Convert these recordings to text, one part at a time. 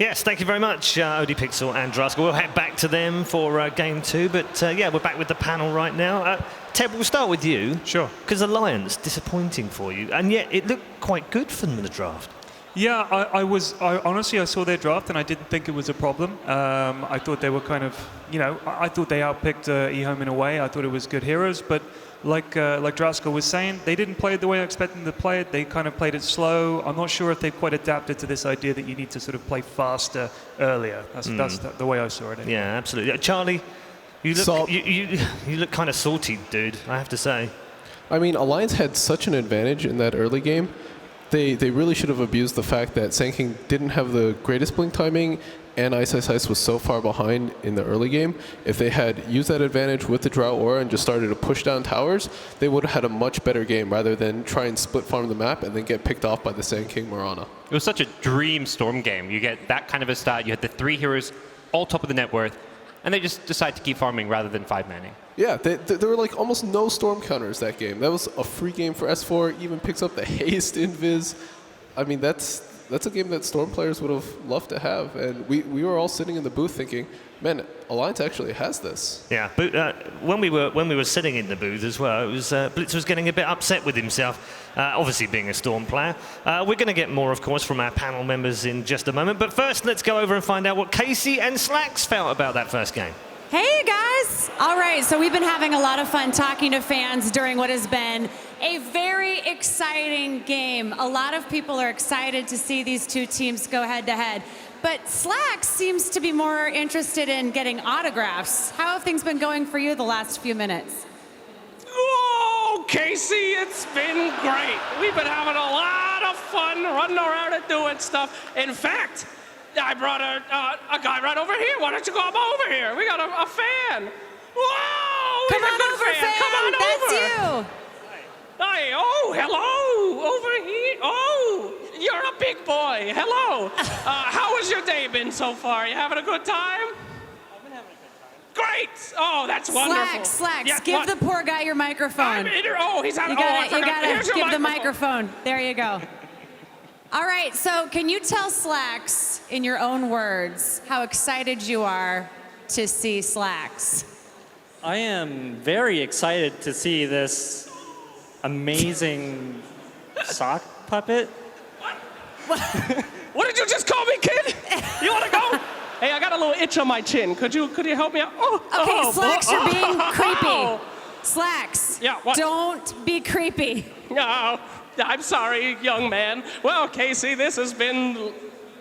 Yes, thank you very much, Odie Pixel and Drusk. We'll head back to them for game 2, but yeah, we're back with the panel right now. Ted, we'll start with you. Sure. Because Alliance, disappointing for you, and yet it looked quite good for them in the draft. Yeah, honestly, I saw their draft and I didn't think it was a problem. I thought they were kind of, I thought they outpicked eHome in a way. I thought it was good heroes, but like Drasko was saying, they didn't play it the way I expected them to play it. They kind of played it slow. I'm not sure if they've quite adapted to this idea that you need to sort of play faster earlier. That's the way I saw it. Anyway. Yeah, absolutely. Charlie, you look you look kind of salty, dude, I have to say. I mean, Alliance had such an advantage in that early game. They really should have abused the fact that Sand King didn't have the greatest blink timing and Ice was so far behind in the early game. If they had used that advantage with the Drought Aura and just started to push down towers, they would have had a much better game rather than try and split farm the map and then get picked off by the Sand King Mirana. It was such a dream Storm game. You get that kind of a start. You had the 3 heroes all top of the net worth, and they just decide to keep farming rather than 5-manning. Yeah, there were like almost no Storm counters that game. That was a free game for S4, even picks up the haste invis. I mean, that's a game that Storm players would have loved to have. And we were all sitting in the booth thinking, man, Alliance actually has this. Yeah, but when we were sitting in the booth as well, it was Blitz was getting a bit upset with himself, obviously being a Storm player. We're going to get more, of course, from our panel members in just a moment. But first, let's go over and find out what Casey and Slacks felt about that first game. Hey guys! All right, so we've been having a lot of fun talking to fans during what has been a very exciting game. A lot of people are excited to see these two teams go head to head. But Slacks seems to be more interested in getting autographs. How have things been going for you the last few minutes? Oh, Casey, it's been great. We've been having a lot of fun running around and doing stuff. In fact, I brought a guy right over here. Why don't you come over here? We got a fan. Whoa! Come on over, fan. Come on That's over. you. Hi. Oh, hello. Over here. Oh, you're a big boy. Hello. How has your day been so far? You having a good time? I've been having a good time. Great. Oh, that's wonderful. Slacks, Yeah, give what? the poor guy your microphone. He's having. You I forgot. gotta Here's your give the microphone. There you go. All right, so can you tell Slacks, in your own words, how excited you are to see Slacks? I am very excited to see this amazing sock puppet. What did you just call me, kid? You want to go? Hey, I got a little itch on my chin. Could you help me out? Okay, Slacks, you're being creepy. Slacks, Yeah, what? don't be creepy. No, I'm sorry, young man. Well, Casey, this has been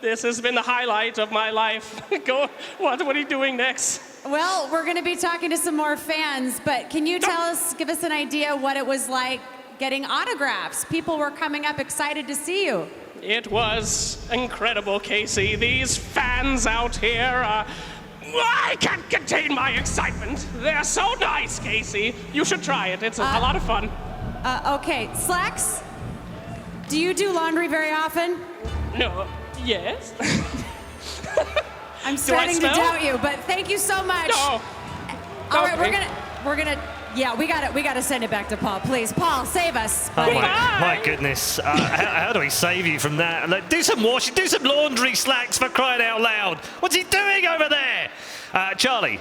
the highlight of my life. Go. What are you doing next? Well, we're going to be talking to some more fans, but can you give us an idea what it was like getting autographs? People were coming up excited to see you. It was incredible, Casey. These fans out here, I can't contain my excitement. They're so nice, Casey. You should try it. It's a lot of fun. Okay, Slacks, do you do laundry very often? No. Yes. I'm starting to doubt you, but thank you so much. No. All right, Okay. we're gonna. Yeah, we gotta send it back to Paul, please. Paul, save us. Oh buddy. my goodness! How do we save you from that? Like, do some washing, do some laundry, Slacks, for crying out loud! What's he doing over there? Charlie,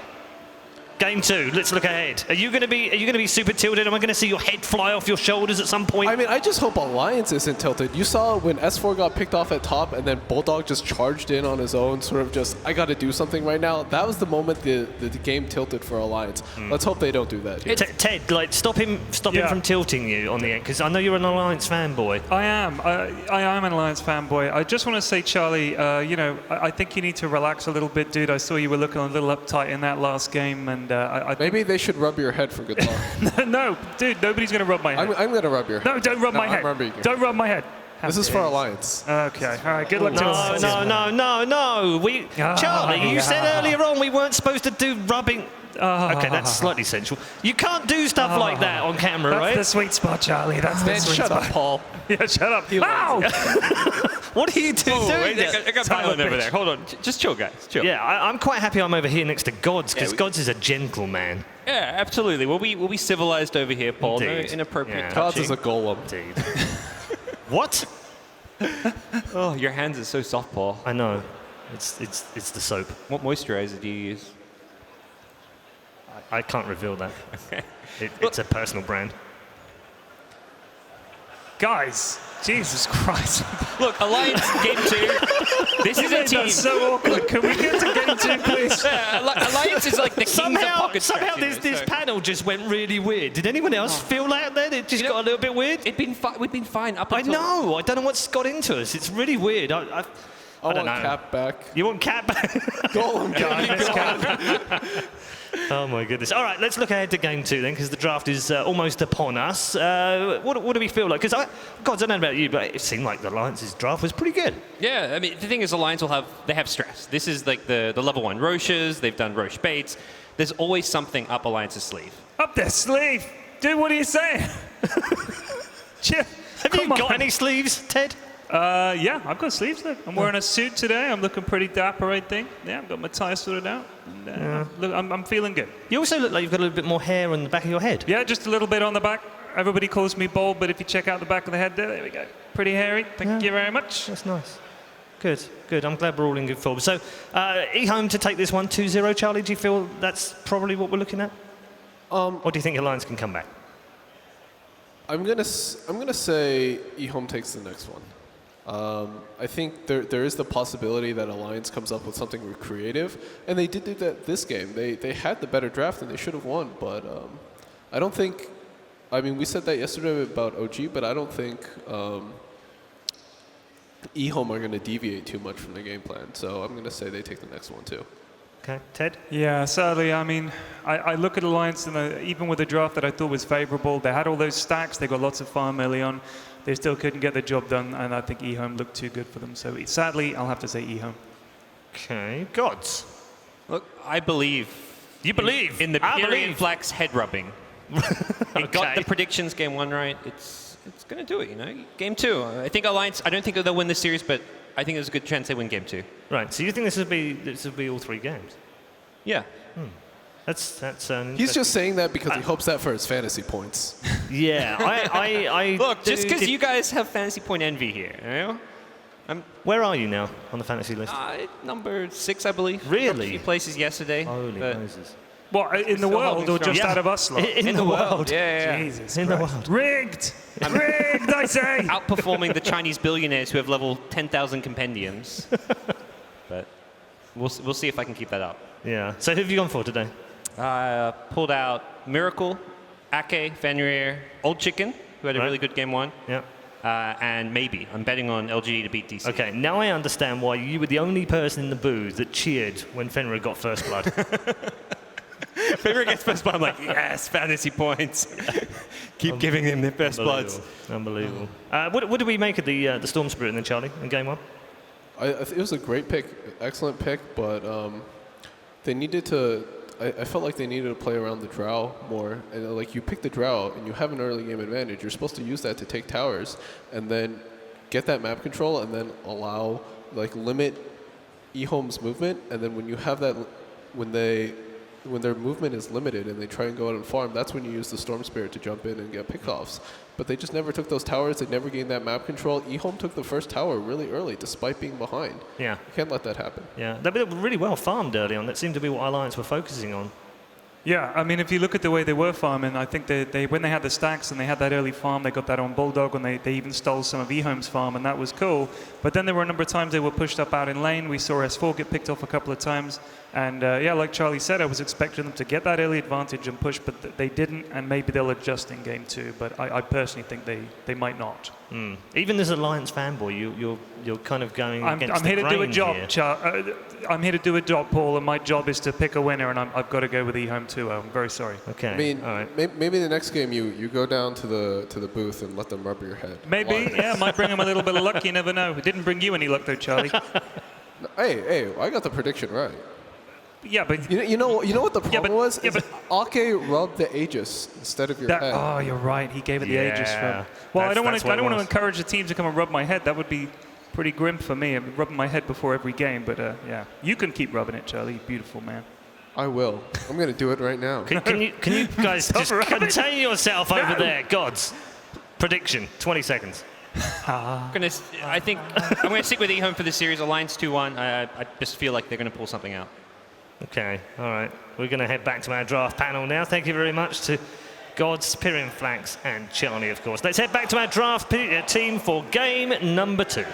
game 2. Let's look ahead. Are you going to be super tilted? Am I going to see your head fly off your shoulders at some point? I mean, I just hope Alliance isn't tilted. You saw when S4 got picked off at top and then Bulldog just charged in on his own, sort of just, I got to do something right now. That was the moment the game tilted for Alliance. Let's hope they don't do that here. Ted, like, stop him from tilting you on the end, because I know you're an Alliance fanboy. I am. I am an Alliance fanboy. I just want to say, Charlie, I think you need to relax a little bit, dude. I saw you were looking a little uptight in that last game, and Maybe they should rub your head for good luck. No, dude, nobody's going to rub my head. I'm going to rub your head. No, don't rub my I'm head. rubbing you. Don't rub my head. This is for Alliance. Okay, all right, good luck to us. No. Charlie, you said earlier on we weren't supposed to do rubbing. Okay, that's slightly sensual. You can't do stuff like that on camera, That's right? the sweet spot, Charlie. That's the sweet Shut spot. up, Paul. Yeah, shut up. Ow! What are you two doing? I got Paladin over there. Hold on. Just chill, guys. Chill. Yeah, I'm quite happy I'm over here next to Gods, because Gods is a gentleman. Yeah, absolutely. We'll be civilized over here, Paul. Indeed. No inappropriate Yeah. Gods touching. is a golem. Indeed. What? Oh, your hands are so soft, Paul. I know. It's the soap. What moisturizer do you use? I can't reveal that. It's a personal brand. Guys, Jesus Christ. Look, Alliance Game 2. This is a team. That's so awkward. Can we get to Game 2, please? Alliance is like the kings of pocket Somehow scratching, this so- panel just went really weird. Did anyone else feel like that? It just got a little bit weird? We've been fine up I until... know. I don't know what's got into us. It's really weird. I I don't want know. Cap back. You want Cap back? Golem, Oh my goodness. All right, let's look ahead to Game 2 then, because the draft is almost upon us. What do we feel like? Because I don't know about you, but it seemed like the Alliance's draft was pretty good. Yeah, I mean, the thing is, Alliance they have stress. This is like the level 1 Roches. They've done Roche Baits. There's always something up Alliance's sleeve. Up their sleeve. Dude, what are you saying? Have you got any sleeves, Ted? Yeah, I've got sleeves. Look, I'm wearing a suit today. I'm looking pretty dapper, I think. Yeah, I've got my tie sorted out. And, look, I'm feeling good. You also look like you've got a little bit more hair on the back of your head. Yeah, just a little bit on the back. Everybody calls me bald, but if you check out the back of the head there we go. Pretty hairy. Thank you very much. That's nice. Good. I'm glad we're all in good form. So, eHome to take this one 2-0. Charlie, do you feel that's probably what we're looking at? Or do you think Alliance can come back? I'm gonna say eHome takes the next one. I think there is the possibility that Alliance comes up with something creative, and they did do that this game. They had the better draft and they should have won, but I don't think. I mean, we said that yesterday about OG, but I don't think eHome are going to deviate too much from the game plan. So I'm going to say they take the next one too. Okay, Ted? Yeah, sadly, I mean, I look at Alliance, and even with a draft that I thought was favorable, they had all those stacks, they got lots of farm early on, they still couldn't get the job done, and I think eHome looked too good for them. So sadly, I'll have to say eHome. Okay, Gods. Look, I believe. You believe? In the I Pyrian believe. Flax head rubbing. It got Okay. the predictions game 1 right. It's going to do it, you know. Game 2. I think Alliance, I don't think they'll win the series, but I think there's a good chance they win game 2. Right, so you think this will be all 3 games? Yeah. That's He's just saying that because he hopes that for his fantasy points. Yeah, I Look, just because did- you guys have fantasy point envy here, you know? Where are you now on the fantasy list? Number 6, I believe. Really? Dropped a few places yesterday. Holy but- Moses. What, in the Still world holding or strong. just Yeah. out of us lot? In the world. Yeah. Jesus In the Christ. world. Rigged! Rigged, I say! Outperforming the Chinese billionaires who have level 10,000 compendiums. But we'll see if I can keep that up. Yeah. So who have you gone for today? Pulled out Miracle, Ake, Fenrir, Old Chicken, who had a Right. really good game 1, Yeah. and maybe. I'm betting on LG to beat DC. Okay, now I understand why you were the only person in the booth that cheered when Fenrir got first blood. Fenrir gets first blood, I'm like, yes, fantasy points. Keep giving them their first bloods. Unbelievable. What do we make of the Storm Spirit then, Charlie, in game 1? It was a great pick, excellent pick, but they needed to. I felt like they needed to play around the Drow more. And like you pick the Drow and you have an early game advantage. You're supposed to use that to take towers and then get that map control and then allow limit eHome's movement. And then when you have that, when their movement is limited and they try and go out and farm, that's when you use the Storm Spirit to jump in and get pickoffs. But they just never took those towers. They never gained that map control. eHome took the first tower really early, despite being behind. Yeah. You can't let that happen. Yeah. They were really well farmed early on. That seemed to be what Alliance were focusing on. Yeah, I mean, if you look at the way they were farming, I think they when they had the stacks and they had that early farm, they got that on Bulldog, and they even stole some of eHome's farm, and that was cool. But then there were a number of times they were pushed up out in lane. We saw S4 get picked off a couple of times. And yeah, like Charlie said, I was expecting them to get that early advantage and push, but they didn't, and maybe they'll adjust in game 2. But I personally think they might not. Even as Alliance fanboy, you're kind of going against I'm here the to do a grain job, here. I'm here to do a job, Paul, and my job is to pick a winner, and I've got to go with eHome too. I'm very sorry. Okay. I mean, all right. maybe the next game you go down to the booth and let them rub your head. Maybe, yeah, might bring them a little bit of luck. You never know. It didn't bring you any luck though, Charlie. Hey, I got the prediction right. Yeah, but You know what the problem but- was? yeah, Is Ake rubbed the Aegis instead of your head. oh, you're right. He gave it the Aegis Yeah. from. Well, I That's don't want what to. I it don't want to was. encourage the team to come and rub my head. That would be pretty grim for me. I've been rubbing my head before every game, but yeah, you can keep rubbing it, Charlie. Beautiful man. I will. I'm going to do it right now. Can you guys just rubbing it. contain yourself over there? Gods. Prediction, 20 seconds. I think I'm going to stick with eHome for the series. Alliance 2-1. I just feel like they're going to pull something out. Okay, all right. We're going to head back to our draft panel now. Thank you very much to Gods, Pyrian Flax, and Charlie, of course. Let's head back to our draft team for game number 2.